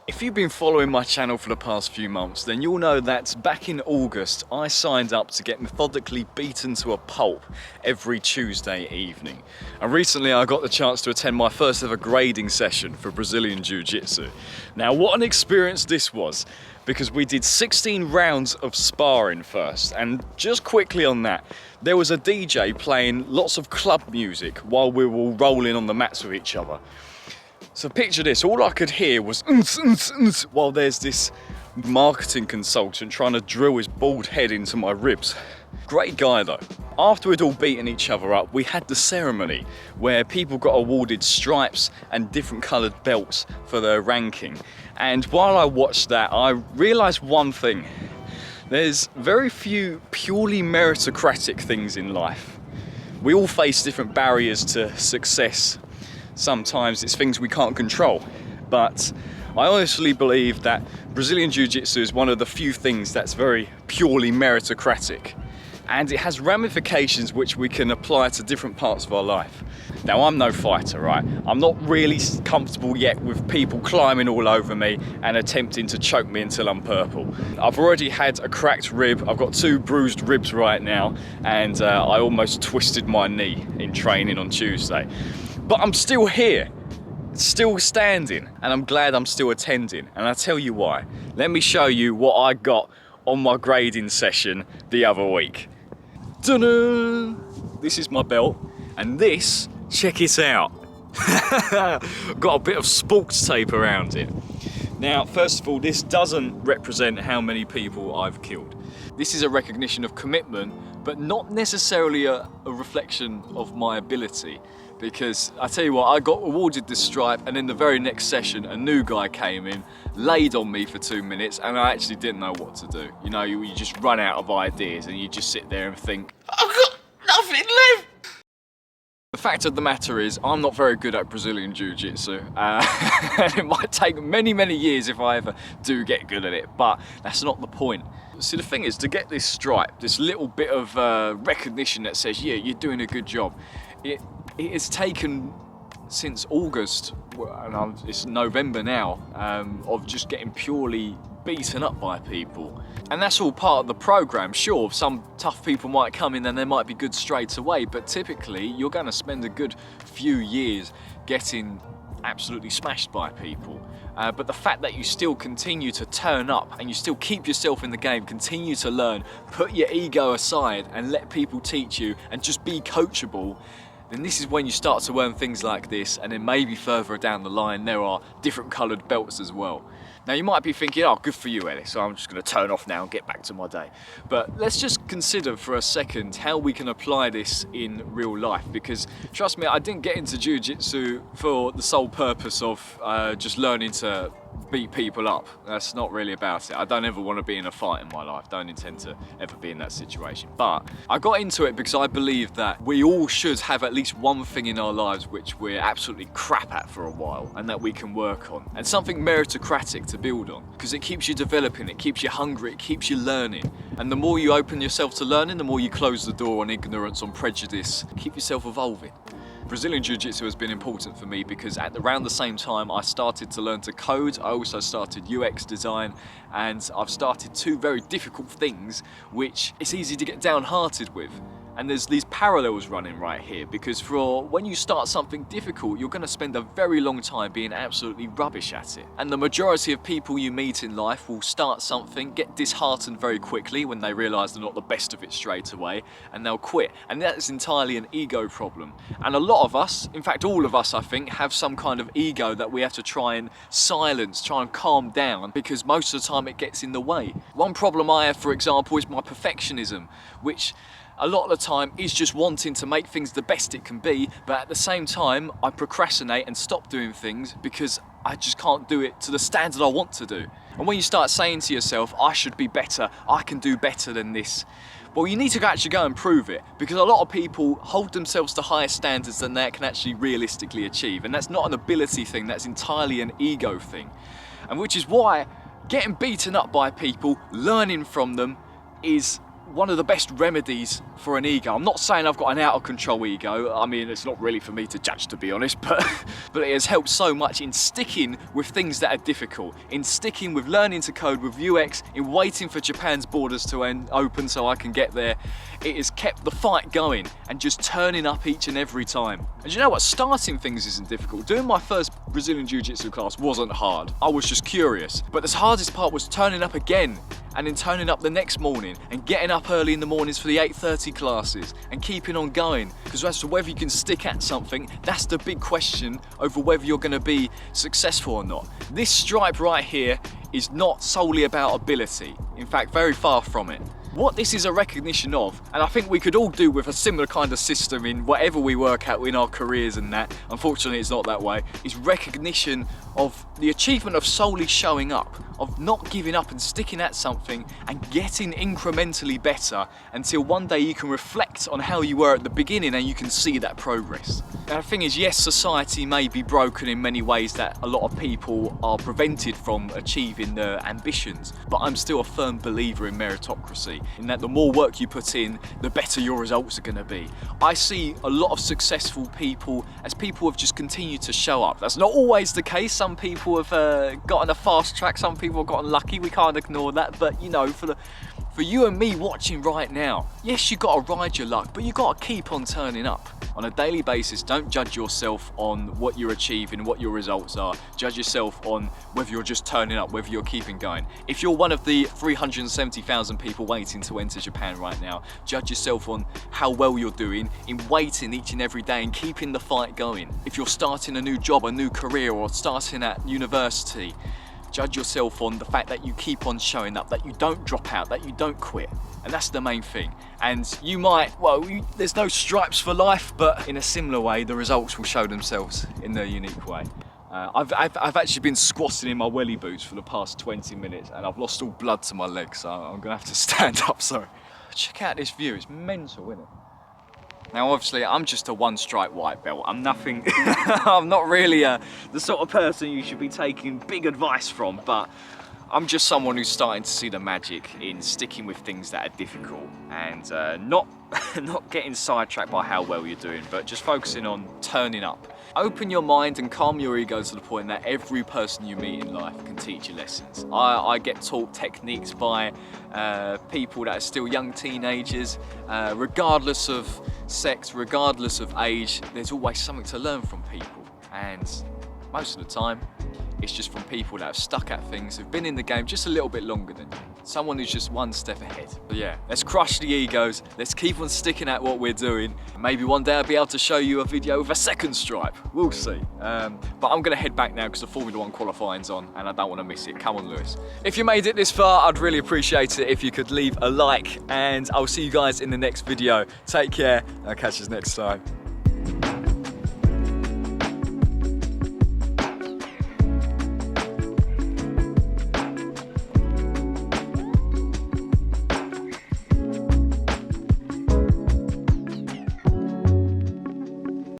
If you've been following my channel for the past few months, then you'll know that back in August I signed up to get methodically beaten to a pulp every Tuesday evening. And recently I got the chance to attend my first ever grading session for Brazilian Jiu Jitsu. Now what an experience this was, because we did 16 rounds of sparring first, and just quickly on that, there was a DJ playing lots of club music while we were all rolling on the mats with each other. So picture this, all I could hear was while there's this marketing consultant trying to drill his bald head into my ribs. Great guy though. After we'd all beaten each other up, we had the ceremony where people got awarded stripes and different coloured belts for their ranking. And while I watched that, I realised one thing. There's very few purely meritocratic things in life. We all face different barriers to success. Sometimes it's things we can't control, but I honestly believe that Brazilian Jiu Jitsu is one of the few things that's very purely meritocratic, and it has ramifications which we can apply to different parts of our life. Now I'm no fighter, right? I'm not really comfortable yet with people climbing all over me and attempting to choke me until I'm purple. I've already had a cracked rib, I've got 2 bruised ribs right now, and I almost twisted my knee in training on Tuesday. But I'm still here, still standing, and I'm glad I'm still attending, and I'll tell you why. Let me show you what I got on my grading session the other week. Ta-da! This is my belt, and this, check it out. Got a bit of sports tape around it. Now, first of all, this doesn't represent how many people I've killed. This is a recognition of commitment, but not necessarily a reflection of my ability. Because I tell you what, I got awarded this stripe, and in the very next session a new guy came in, laid on me for 2 minutes, and I actually didn't know what to do. You know, you just run out of ideas and you just sit there and think, I've got nothing left. The fact of the matter is, I'm not very good at Brazilian Jiu Jitsu. It might take many, many years if I ever do get good at it, but that's not the point. See, the thing is, to get this stripe, this little bit of recognition that says, yeah, you're doing a good job, it has taken since August, and it's November now, of just getting purely beaten up by people. And that's all part of the program. Sure, some tough people might come in and they might be good straight away, but typically you're going to spend a good few years getting absolutely smashed by people. But the fact that you still continue to turn up and you still keep yourself in the game, continue to learn, put your ego aside and let people teach you and just be coachable, then this is when you start to earn things like this, and then maybe further down the line there are different coloured belts as well. Now you might be thinking, oh, good for you, Ellis, so I'm just going to turn off now and get back to my day. But let's just consider for a second how we can apply this in real life, because trust me, I didn't get into Jiu-Jitsu for the sole purpose of just learning to beat people up. That's not really about it. I don't ever want to be in a fight in my life. Don't intend to ever be in that situation. But I got into it because I believe that we all should have at least one thing in our lives which we're absolutely crap at for a while and that we can work on. And something meritocratic to build on, because it keeps you developing, it keeps you hungry, it keeps you learning. And the more you open yourself to learning, the more you close the door on ignorance, on prejudice. Keep yourself evolving. Brazilian Jiu Jitsu has been important for me because at around the same time I started to learn to code, I also started UX design, and I've started 2 very difficult things which it's easy to get downhearted with. And there's these parallels running right here, because for when you start something difficult, you're going to spend a very long time being absolutely rubbish at it. And the majority of people you meet in life will start something, get disheartened very quickly when they realise they're not the best of it straight away, and they'll quit. And that is entirely an ego problem. And a lot of us, in fact all of us I think, have some kind of ego that we have to try and silence, try and calm down, because most of the time it gets in the way. One problem I have, for example, is my perfectionism, which a lot of the time is just wanting to make things the best it can be, but at the same time I procrastinate and stop doing things because I just can't do it to the standard I want to do. And when you start saying to yourself, I should be better, I can do better than this, well, you need to actually go and prove it, because a lot of people hold themselves to higher standards than they can actually realistically achieve, and that's not an ability thing, that's entirely an ego thing. And which is why getting beaten up by people, learning from them, is one of the best remedies for an ego. I'm not saying I've got an out of control ego. I mean, it's not really for me to judge, to be honest, but it has helped so much in sticking with things that are difficult, in sticking with learning to code with UX, in waiting for Japan's borders to open so I can get there. It has kept the fight going and just turning up each and every time. And you know what? Starting things isn't difficult. Doing my first Brazilian Jiu Jitsu class wasn't hard. I was just curious. But the hardest part was turning up again, and then turning up the next morning and getting up early in the mornings for the 8:30 classes and keeping on going. Because as to whether you can stick at something, that's the big question over whether you're going to be successful or not. This stripe right here is not solely about ability. In fact, very far from it. What this is a recognition of, and I think we could all do with a similar kind of system in whatever we work at in our careers and that, unfortunately it's not that way, is recognition of the achievement of solely showing up, of not giving up and sticking at something and getting incrementally better until one day you can reflect on how you were at the beginning and you can see that progress. Now the thing is, yes, society may be broken in many ways that a lot of people are prevented from achieving their ambitions, but I'm still a firm believer in meritocracy, in that the more work you put in, the better your results are going to be. I see a lot of successful people as people have just continued to show up. That's not always the case. Some people have gotten a fast track, some people have gotten lucky, we can't ignore that, but you know, for you and me watching right now, yes, you got to ride your luck, but you got to keep on turning up on a daily basis. Don't judge yourself on what you're achieving, what your results are. Judge yourself on whether you're just turning up, whether you're keeping going. If you're one of the 370,000 people waiting to enter Japan right now, judge yourself on how well you're doing in waiting each and every day and keeping the fight going. If you're starting a new job, a new career, or starting at university, judge yourself on the fact that you keep on showing up, that you don't drop out, that you don't quit. And that's the main thing. And you might, well, there's no stripes for life, but in a similar way, the results will show themselves in their unique way. I've actually been squatting in my welly boots for the past 20 minutes and I've lost all blood to my legs, so I'm gonna have to stand up, sorry. Check out this view, it's mental, isn't it? Now obviously I'm just a one stripe white belt. I'm nothing, I'm not really the sort of person you should be taking big advice from, but I'm just someone who's starting to see the magic in sticking with things that are difficult and not getting sidetracked by how well you're doing, but just focusing on turning up. Open your mind and calm your ego to the point that every person you meet in life can teach you lessons. I get taught techniques by people that are still young teenagers, regardless of sex, regardless of age. There's always something to learn from people, and most of the time it's just from people that have stuck at things, who've been in the game just a little bit longer than you. Someone who's just one step ahead. But yeah, let's crush the egos, let's keep on sticking at what we're doing. Maybe one day I'll be able to show you a video with a second stripe, we'll see. But I'm gonna head back now because the Formula 1 qualifying's on and I don't want to miss it. Come on, Lewis. If you made it this far, I'd really appreciate it if you could leave a like, and I'll see you guys in the next video. Take care, I'll catch you next time.